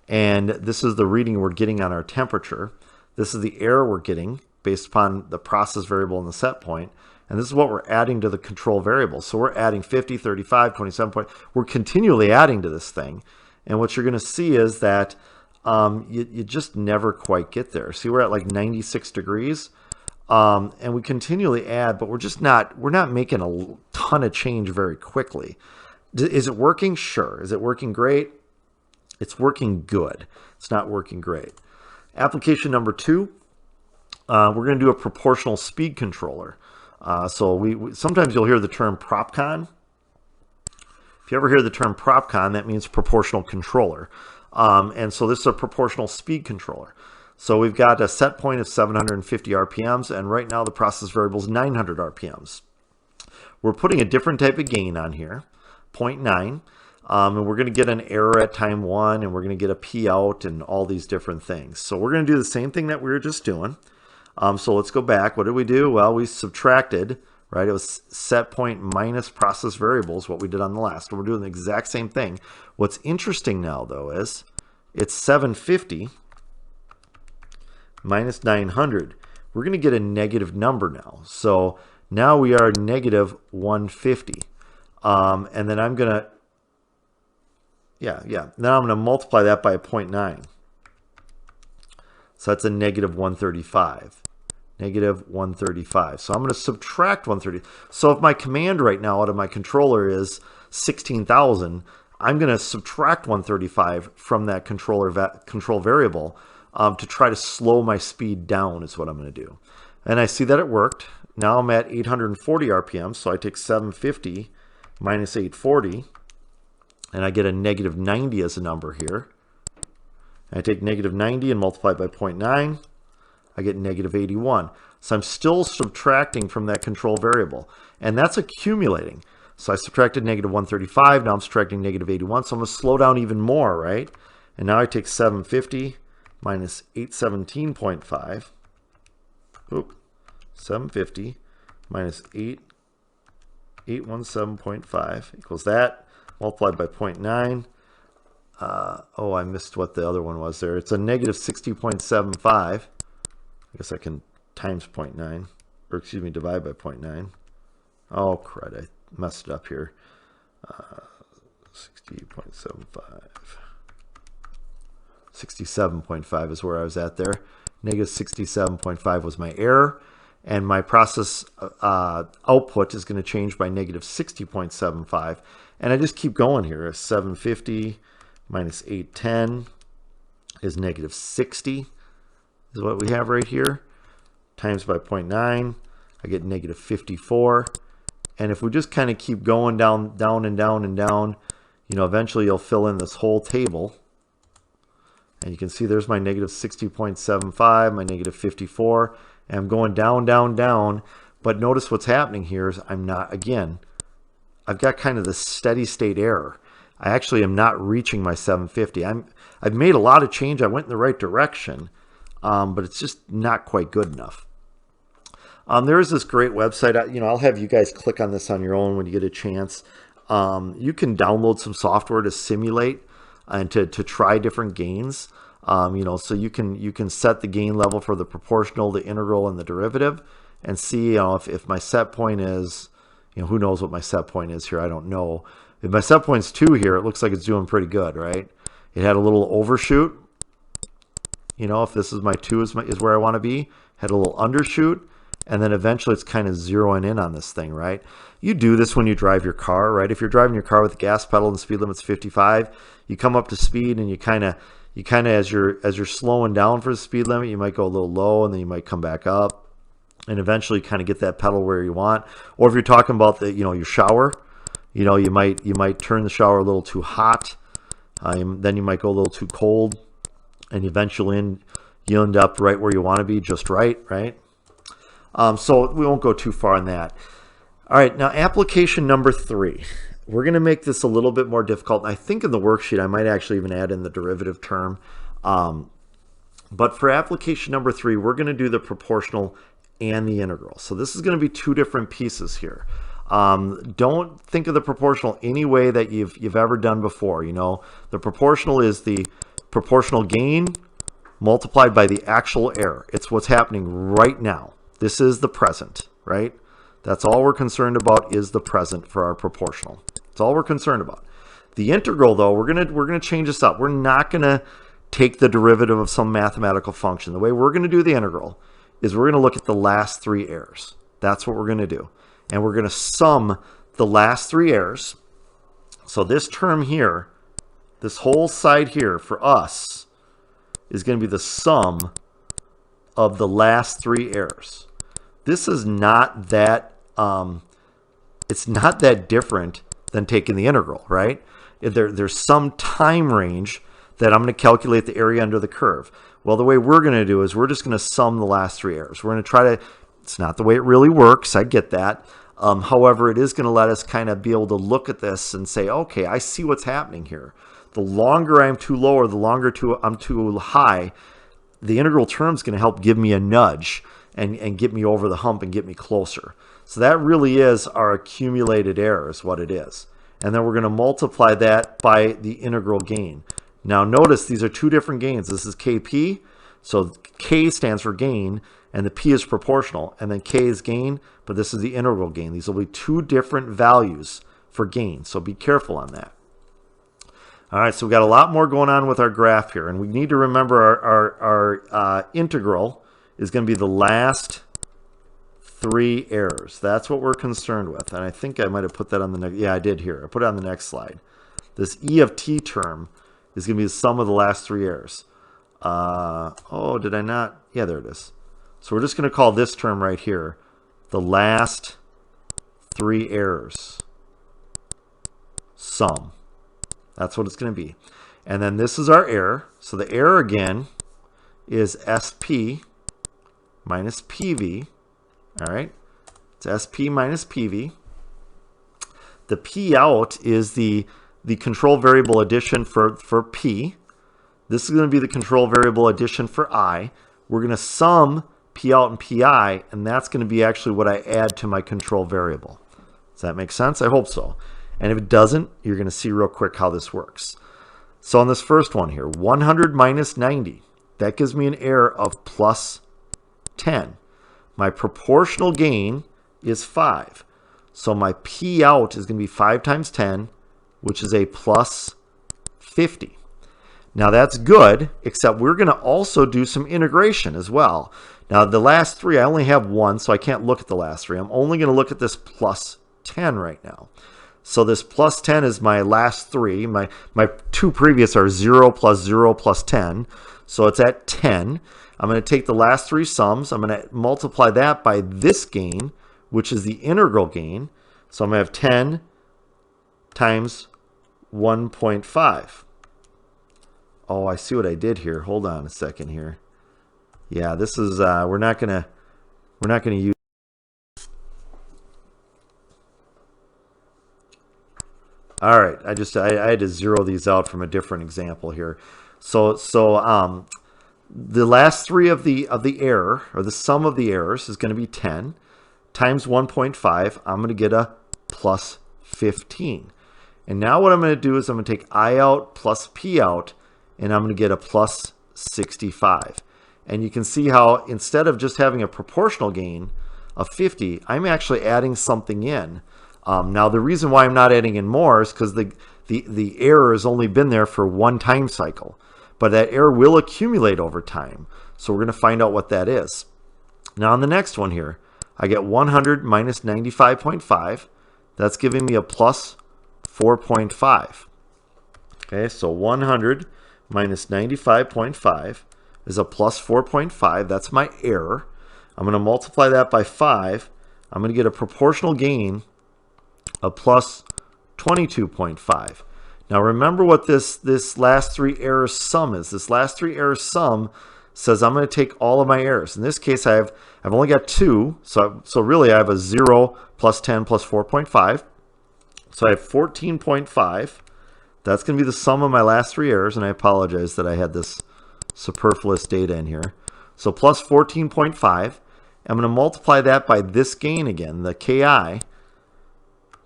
[SPEAKER 1] And this is the reading we're getting on our temperature. This is the error we're getting based upon the process variable and the set point. And this is what we're adding to the control variable. So we're adding 50, 35, 27. We're continually adding to this thing. And what you're going to see is that you just never quite get there. See, we're at like 96 degrees. And we continually add, but we're not making a ton of change very quickly. Is it working? Sure. Is it working great? It's working good. It's not working great. Application number 2, we're going to do a proportional speed controller. So we sometimes you'll hear the term PropCon. If you ever hear the term PropCon, that means proportional controller. And so this is a proportional speed controller. So we've got a set point of 750 RPMs, and right now the process variable is 900 RPMs. We're putting a different type of gain on here, 0.9, and we're going to get an error at time 1, and we're going to get a P out and all these different things. So we're going to do the same thing that we were just doing. So let's go back. What did we do? Well, we subtracted, right? It was set point minus process variables, what we did on the last. And we're doing the exact same thing. What's interesting now, though, is it's 750 minus 900. We're going to get a negative number now. So now we are negative 150. And then I'm going to, now I'm going to multiply that by 0.9. So that's a negative 135. Negative 135. So I'm going to subtract 130. So if my command right now out of my controller is 16,000, I'm going to subtract 135 from that control variable to try to slow my speed down is what I'm going to do. And I see that it worked. Now I'm at 840 RPM, so I take 750 minus 840, and I get a negative 90 as a number here. I take negative 90 and multiply by 0.9. I get negative 81. So I'm still subtracting from that control variable. And that's accumulating. So I subtracted negative 135. Now I'm subtracting negative 81. So I'm going to slow down even more, right? And now I take 750 minus 817.5. 750 minus 817.5 equals that. Multiplied by 0.9. Oh, I missed what the other one was there. It's a negative 60.75. I guess I can times 0.9, or excuse me, divide by 0.9. Oh, crud, I messed it up here. 60.75. 67.5 is where I was at there. Negative 67.5 was my error. And my process output is going to change by negative 60.75. And I just keep going here. 750 minus 810 is negative 60. Is what we have right here. Times by 0.9. I get negative 54. And if we just kind of keep going down, and down, eventually you'll fill in this whole table. And you can see there's my negative 60.75, my negative 54. And I'm going down. But notice what's happening here is I've got kind of this steady state error. I actually am not reaching my 750. I've made a lot of change. I went in the right direction, but it's just not quite good enough. There is this great website. I'll have you guys click on this on your own when you get a chance. You can download some software to simulate and to try different gains. So you can set the gain level for the proportional, the integral, and the derivative, and see if my set point is, who knows what my set point is here? I don't know. If my set point's 2 here, it looks like it's doing pretty good, right? It had a little overshoot. If this is my 2 is where I want to be, had a little undershoot, and then eventually it's kind of zeroing in on this thing, right? You do this when you drive your car, right? If you're driving your car with the gas pedal and the speed limit's 55, you come up to speed and you kind of as you're slowing down for the speed limit, you might go a little low and then you might come back up and eventually kind of get that pedal where you want. Or if you're talking about your shower, you might turn the shower a little too hot, then you might go a little too cold, and eventually you end up right where you want to be, just right? So we won't go too far on that. All right, now application number 3. We're going to make this a little bit more difficult. I think in the worksheet I might actually even add in the derivative term. But for application number 3, we're going to do the proportional and the integral. So this is going to be 2 different pieces here. Don't think of the proportional any way that you've ever done before. The proportional is the proportional gain multiplied by the actual error. It's what's happening right now. This is the present, right? That's all we're concerned about, is the present for our proportional. That's all we're concerned about. The integral, though, we're gonna change this up. We're not gonna take the derivative of some mathematical function. The way we're gonna do the integral is we're gonna look at the last 3 errors. That's what we're gonna do. And we're gonna sum the last 3 errors So this term here, this whole side here for us is going to be the sum of the last three errors. This is not that, it's not that different than taking the integral, right? There's some time range that I'm going to calculate the area under the curve. Well, the way we're going to do is we're just going to sum the last three errors. We're going to try to, it's not the way it really works, I get that. However, it is going to let us kind of be able to look at this and say, okay, I see what's happening here. The longer I'm too low or the longer I'm too high, the integral term is going to help give me a nudge and get me over the hump and get me closer. So that really is our accumulated error is what it is. And then we're going to multiply that by the integral gain. Now notice these are two different gains. This is Kp, so K stands for gain, and the P is proportional, and then K is gain, but this is the integral gain. These will be two different values for gain, so be careful on that. All right, so we've got a lot more going on with our graph here, and we need to remember our integral is going to be the last three errors. That's what we're concerned with, and I think I might have put that on the next, yeah, I did here. I put it on the next slide. This E of t term is going to be the sum of the last three errors. Oh, did I not? Yeah, there it is. So we're just going to call this term right here the last three errors sum. That's what it's going to be. And then this is our error. So the error again is SP minus PV. All right. It's SP minus PV. The P out is the control variable addition for P. This is going to be the control variable addition for I. We're going to sum P out and PI, and that's going to be actually what I add to my control variable. Does that make sense? I hope so. And if it doesn't, you're going to see real quick how this works. So on this first one here, 100 minus 90, that gives me an error of plus 10. My proportional gain is 5. So my P out is going to be 5 times 10, which is a plus 50. Now that's good, except we're going to also do some integration as well. Now the last three, I only have one, so I can't look at the last three. I'm only going to look at this plus 10 right now. So this plus 10 is my last three. My two previous are 0 plus 0 plus 10. So it's at 10. I'm going to take the last three sums. I'm going to multiply that by this gain, which is the integral gain. So I'm going to have 10 times 1.5. Oh, I see what I did here. Hold on a second here. Yeah, this is we're not gonna use. All right, I had to zero these out from a different example here. So the last three of the error, or the sum of the errors, is going to be 10 times 1.5. I'm going to get a plus 15. And now what I'm going to do is I'm going to take I out plus P out, and I'm going to get a plus 65. And you can see how instead of just having a proportional gain of 50, I'm actually adding something in. Now the reason why I'm not adding in more is because the error has only been there for one time cycle. But that error will accumulate over time. So we're going to find out what that is. Now on the next one here, I get 100 minus 95.5. That's giving me a plus 4.5. Okay, so 100 minus 95.5 is a plus 4.5. That's my error. I'm going to multiply that by 5. I'm going to get a proportional gain of plus 22.5. Now remember what this last three errors sum is. This last three errors sum says I'm going to take all of my errors. In this case, I've only got 2, so really I have a 0 plus 10 plus 4.5. So I have 14.5. That's going to be the sum of my last three errors, and I apologize that I had this superfluous data in here. So plus 14.5. I'm going to multiply that by this gain again, the Ki,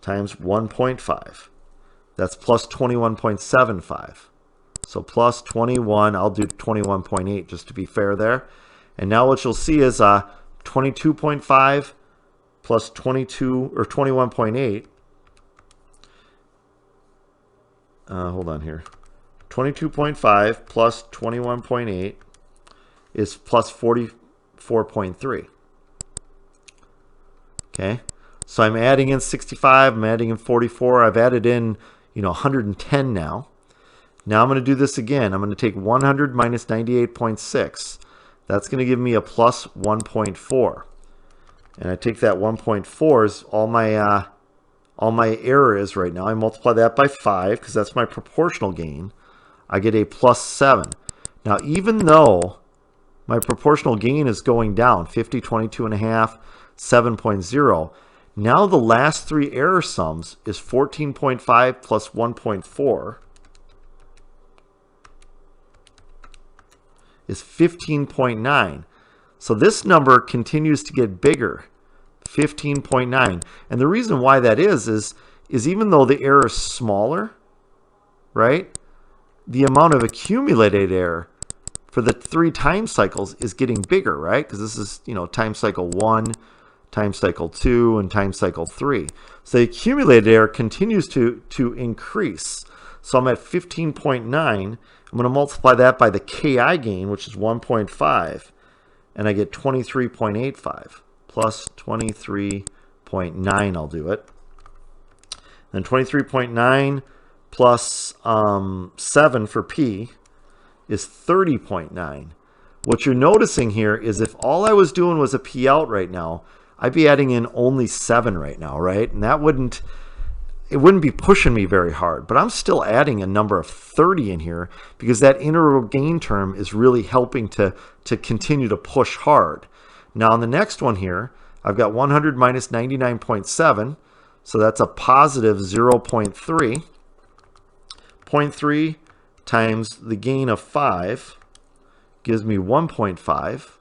[SPEAKER 1] times 1.5. That's plus 21.75. So plus 21, I'll do 21.8 just to be fair there. And now what you'll see is 22.5 plus 22 or 21.8. Hold on here. 22.5 plus 21.8 is plus 44.3. Okay, so I'm adding in 65, I'm adding in 44. I've added in, 110 now. Now I'm going to do this again. I'm going to take 100 minus 98.6. That's going to give me a plus 1.4. And I take that 1.4 is all my error is right now. I multiply that by 5 because that's my proportional gain. I get a plus 7. Now, even though my proportional gain is going down, 50, 22.5, 7.0, now the last three error sums is 14.5 plus 1.4 is 15.9. So this number continues to get bigger, 15.9. And the reason why that is even though the error is smaller, right, the amount of accumulated error for the 3 time cycles is getting bigger, right? Because this is, time cycle 1, time cycle 2, and time cycle 3. So the accumulated error continues to increase. So I'm at 15.9. I'm going to multiply that by the KI gain, which is 1.5, and I get 23.85 plus 23.9. I'll do it. Then 23.9 plus 7 for P is 30.9. What you're noticing here is if all I was doing was a P out right now, I'd be adding in only 7 right now, right? And that wouldn't be pushing me very hard, but I'm still adding a number of 30 in here because that integral gain term is really helping to continue to push hard. Now on the next one here, I've got 100 minus 99.7, so that's a positive 0.3. 0.3 times the gain of 5 gives me 1.5,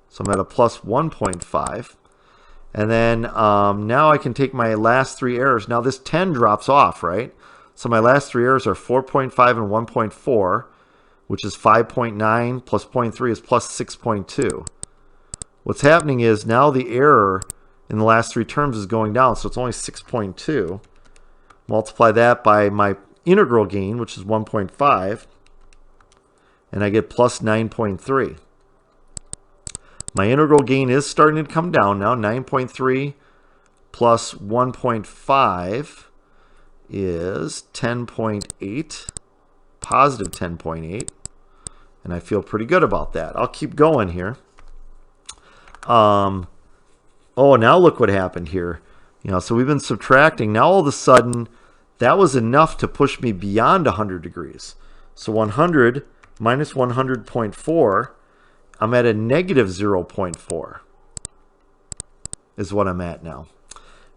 [SPEAKER 1] so I'm at a plus 1.5. And then now I can take my last 3 errors. Now this 10 drops off, right? So my last 3 errors are 4.5 and 1.4, which is 5.9 plus 0.3 is plus 6.2. What's happening is now the error in the last 3 terms is going down, so it's only 6.2. Multiply that by my integral gain, which is 1.5, and I get plus 9.3. My integral gain is starting to come down now. 9.3 plus 1.5 is 10.8, positive 10.8, and I feel pretty good about that. I'll keep going here. Oh, now look what happened here. So we've been subtracting. Now all of a sudden, that was enough to push me beyond 100 degrees. So 100 minus 100.4, I'm at a negative 0.4 is what I'm at now.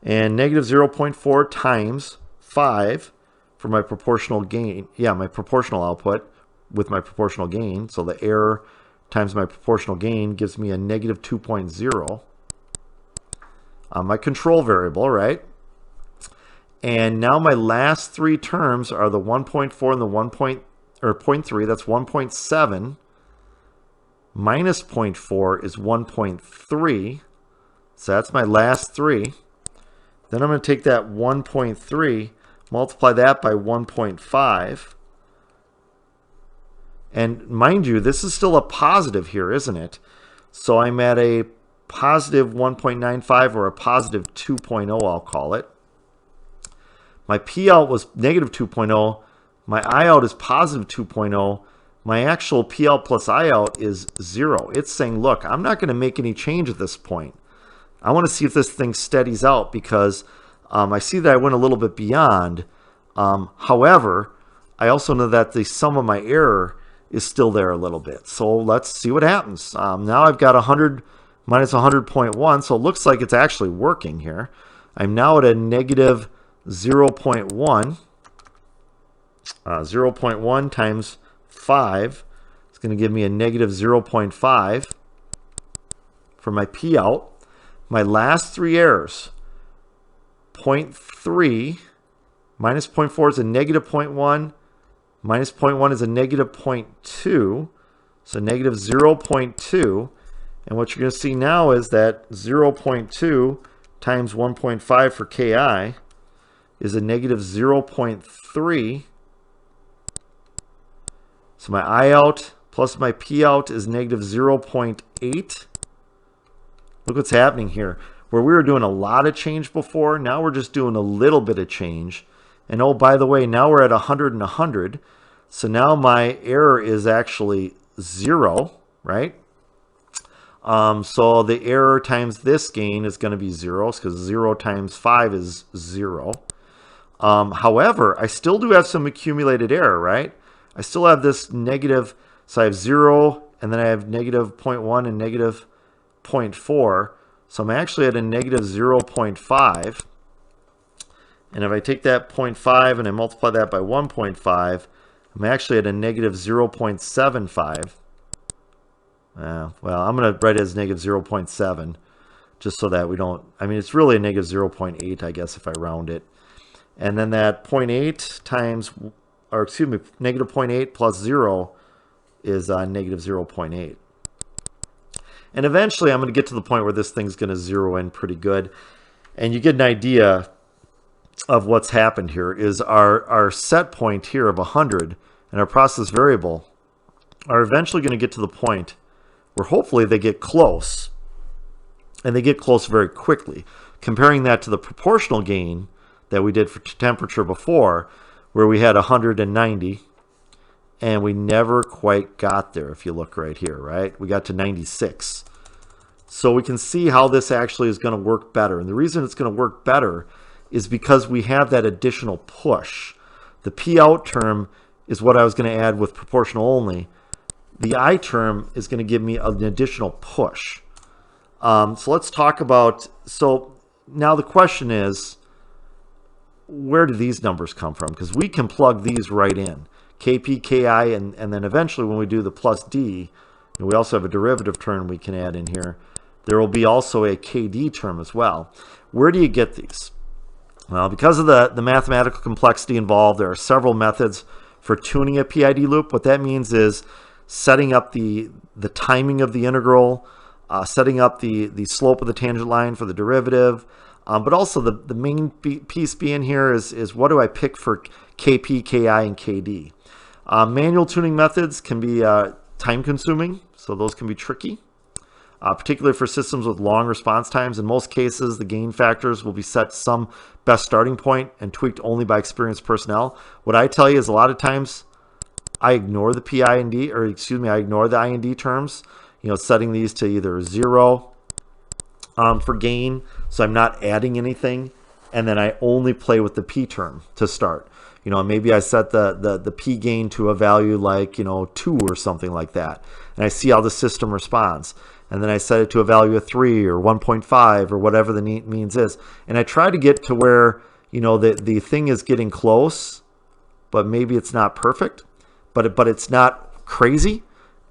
[SPEAKER 1] And negative 0.4 times 5 for my proportional gain. Yeah, my proportional output with my proportional gain. So the error times my proportional gain gives me a negative 2.0. My control variable, right? And now my last 3 terms are the 1.4 and the 0.3. That's 1.7. Minus 0.4 is 1.3. So that's my last 3. Then I'm going to take that 1.3, multiply that by 1.5. And mind you, this is still a positive here, isn't it? So I'm at a positive 1.95 or a positive 2.0, I'll call it. My P out was negative 2.0. My I out is positive 2.0. My actual P out plus I out is 0. It's saying, look, I'm not going to make any change at this point. I want to see if this thing steadies out because I see that I went a little bit beyond. However, I also know that the sum of my error is still there a little bit. So let's see what happens. Now I've got 100 minus 100.1, so it looks like it's actually working here. I'm now at a negative 0.1. 0.1 times 5 is going to give me a negative 0.5 for my P out. My last 3 errors, 0.3 minus 0.4 is a negative 0.1, minus 0.1 is a negative 0.2, so negative 0.2. And what you're going to see now is that 0.2 times 1.5 for KI is a negative 0.3. So my I out plus my P out is negative 0.8. Look what's happening here. Where we were doing a lot of change before, now we're just doing a little bit of change. And oh, by the way, now we're at 100 and 100. So now my error is actually 0, right? So the error times this gain is going to be 0, because 0 times 5 is 0. However, I still do have some accumulated error, right? I still have this negative, so I have 0, and then I have negative 0.1 and negative 0.4. So I'm actually at a negative 0.5. And if I take that 0.5 and I multiply that by 1.5, I'm actually at a negative 0.75. Well, I'm going to write it as negative 0.7, just so that we don't, I mean, it's really a negative 0.8, I guess, if I round it. And then that 0.8 times, or excuse me, negative 0.8 plus 0 is negative 0.8. And eventually I'm going to get to the point where this thing's going to zero in pretty good. And you get an idea of what's happened here is our set point here of 100 and our process variable are eventually going to get to the point where hopefully they get close, and they get close very quickly. Comparing that to the proportional gain that we did for temperature before, where we had 190 and we never quite got there. If you look right here, right, we got to 96. So we can see how this actually is going to work better. And the reason it's going to work better is because we have that additional push. The P out term is what I was going to add with proportional only. The I term is going to give me an additional push. So let's talk about, so now the question is, where do these numbers come from? Because we can plug these right in. KP, KI, and then eventually when we do the plus D, and we also have a derivative term we can add in here, there will be also a KD term as well. Where do you get these? Well, because of the mathematical complexity involved, there are several methods for tuning a PID loop. What that means is setting up the timing of the integral, setting up the slope of the tangent line for the derivative, but also the main piece being here is what do I pick for KP, KI, and KD. Manual tuning methods can be time consuming, so those can be tricky. Particularly for systems with long response times. In most cases, the gain factors will be set to some best starting point and tweaked only by experienced personnel. What I tell you is a lot of times I ignore the PID, or excuse me, I ignore the IND terms, setting these to either 0 for gain, so I'm not adding anything, and then I only play with the P term to start. Maybe I set the P gain to a value like, 2 or something like that, and I see how the system responds. And then I set it to a value of 3 or 1.5 or whatever the means is. And I try to get to where, the thing is getting close, but maybe it's not perfect, but it's not crazy.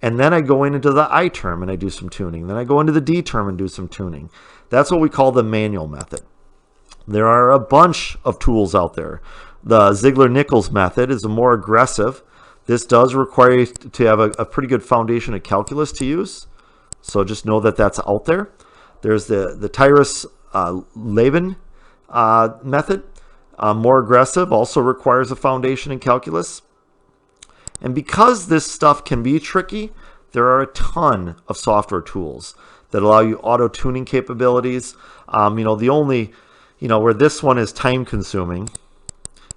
[SPEAKER 1] And then I go into the I term and I do some tuning. Then I go into the D term and do some tuning. That's what we call the manual method. There are a bunch of tools out there. The Ziegler-Nichols method is a more aggressive. This does require you to have a pretty good foundation of calculus to use. So just know that that's out there. There's the Tyrus-Levin method. More aggressive, also requires a foundation in calculus. And because this stuff can be tricky, there are a ton of software tools that allow you auto-tuning capabilities. The only, where this one is time consuming,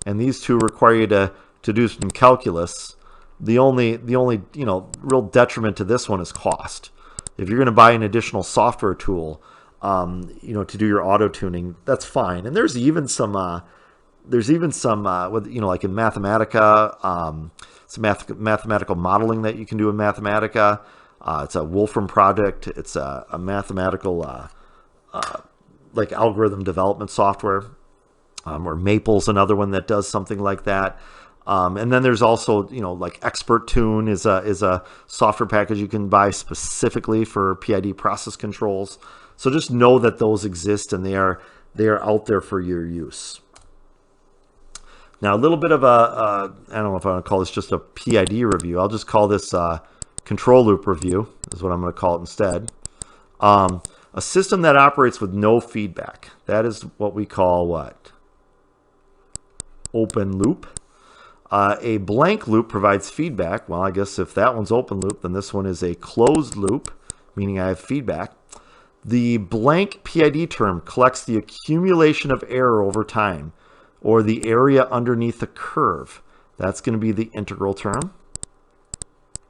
[SPEAKER 1] and these two require you to do some calculus, the only real detriment to this one is cost. If you're going to buy an additional software tool, to do your auto tuning, that's fine. And there's even some, like in Mathematica, some mathematical modeling that you can do in Mathematica. It's a Wolfram project. It's a mathematical, like algorithm development software. Or Maple's another one that does something like that. And then there's also, like Expert Tune is a software package you can buy specifically for PID process controls. So just know that those exist and they are out there for your use. Now a little bit of I don't know if I want to call this just a PID review. I'll just call this control loop review is what I'm going to call it instead. A system that operates with no feedback. That is what we call what? Open loop. A blank loop provides feedback. Well, I guess if that one's open loop, then this one is a closed loop, meaning I have feedback. The blank PID term collects the accumulation of error over time, or the area underneath the curve. That's going to be the integral term,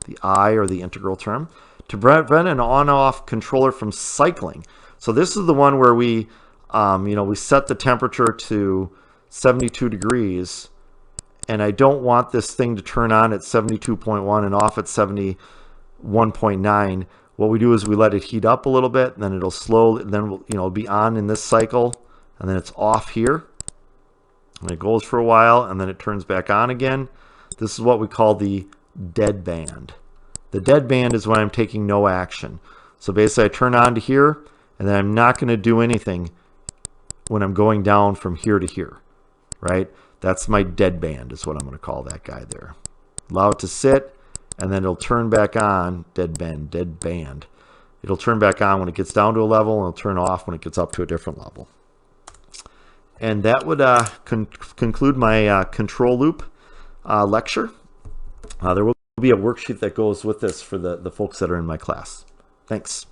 [SPEAKER 1] the I or the integral term. To prevent an on-off controller from cycling. So this is the one where we, we set the temperature to 72 degrees, and I don't want this thing to turn on at 72.1 and off at 71.9. What we do is we let it heat up a little bit, and then it'll slowly, then it'll be on in this cycle, and then it's off here. And it goes for a while, and then it turns back on again. This is what we call the dead band. The dead band is when I'm taking no action. So basically I turn on to here, and then I'm not going to do anything when I'm going down from here to here, right? That's my dead band is what I'm going to call that guy there. Allow it to sit, and then it'll turn back on, dead band. It'll turn back on when it gets down to a level, and it'll turn off when it gets up to a different level. And that would conclude my control loop lecture. There will be a worksheet that goes with this for the folks that are in my class. Thanks.